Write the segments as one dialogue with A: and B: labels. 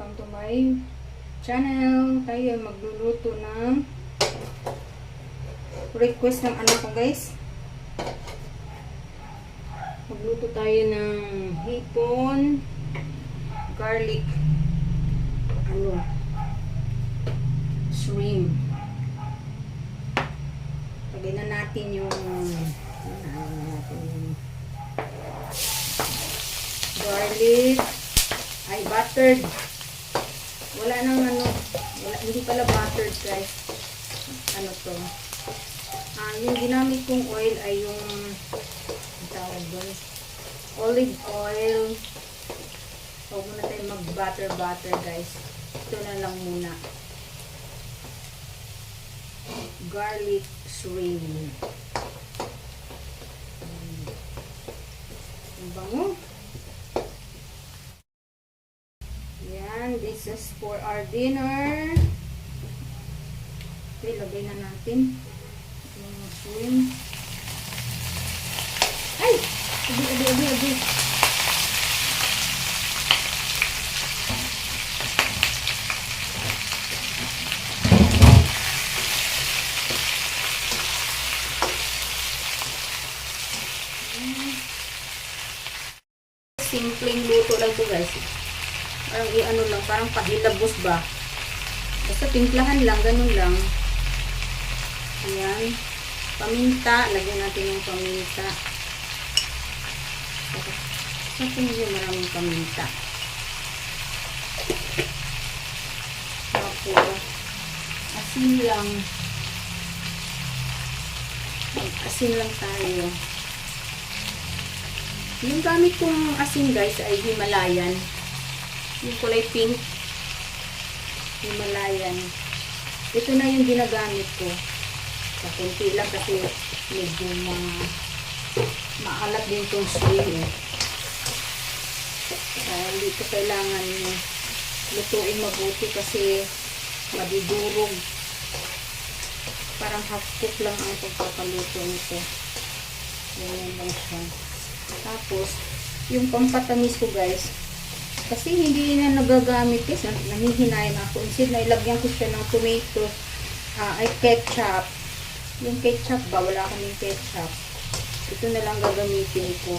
A: welcome to my channel. Tayo ay magluluto ng request ng anak ko, guys. Magluto tayo ng hipon, garlic, shrimp. Lagay na natin yung garlic. Ay, buttered. Wala nang hindi pala buttered, guys. Ano to? Yung ginamit kong oil ay yung tawag doon, olive oil. Huwag muna tayo mag-butter, guys. Ito na lang muna. Garlic shrimp. Ang bango. Yan, this is for our dinner. Okay, lagay na natin yung shrimp. Ay! Abi. Simpleng luto lang to, guys. Parang parang pahilabos ba? Basta timplahan lang, ganun lang. Ayan. Paminta, lagyan natin yung paminta. Sa tingin maraming paminta. Tapos, asin lang. Asin lang tayo. Yung gamit kong asin, guys, ay Himalayan. Yung kulay pink. Himalayan. Ito na yung ginagamit ko. Sa kunti lang kasi medyo maalat din itong shrimp. Hindi ko kailangan lutuin mabuti kasi madidurog. Parang half cook lang ang pagkakaluto nito. Ganyan lang siya. Tapos, yung pampatamis ko, guys, kasi hindi na nagagamit kasi nanghihinayin ako. Instead na ilagyan ko siya ng tomato, ay ketchup. Yung ketchup ba? Wala kaming ketchup. Ito na lang gagamitin ko.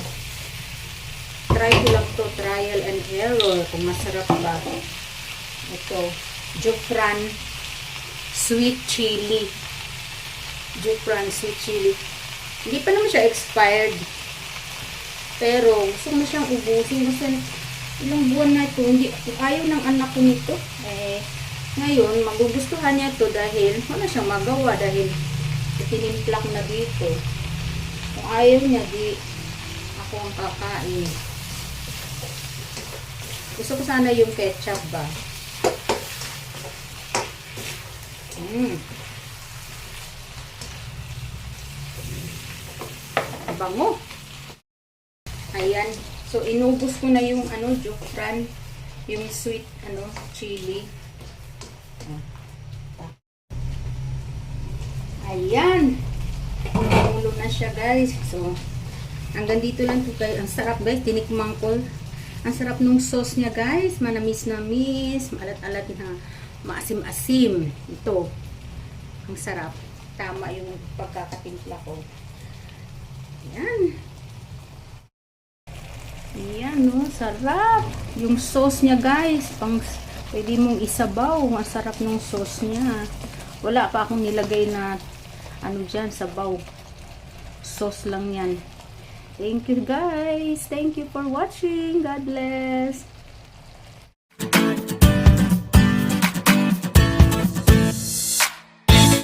A: Try ko lang to, trial and error, kung masarap ba. Ito, Jufran sweet chili. Jufran sweet chili. Hindi pa naman siya expired. Pero, gusto ko na siyang ubusin. Kasi ilang buwan na ito, ayaw ng anak ko nito. Ngayon, magugustuhan niya ito dahil wala siyang magawa dahil itinimplak na dito. Kung ayaw niya, di ako ang kakain. Gusto ko sana yung ketchup ba. Bango. Ayan. So, inubos ko na yung Jufran, yung sweet chili. Ayan. Umulo na siya, guys. So, hanggang dito lang to, guys. Ang sarap, guys. Tinikmang ko. Ang sarap nung sauce niya, guys. Manamis-namis, maalat-alat na maasim-asim. Ito. Ang sarap. Tama yung pagkakatimpla ko. Ayan. Ayan, no, sarap. Yung sauce niya, guys, pwede mong isabaw. Ang sarap ng sauce niya. Wala pa akong nilagay na dyan, sabaw. Sauce lang yan. Thank you, guys. Thank you for watching. God bless.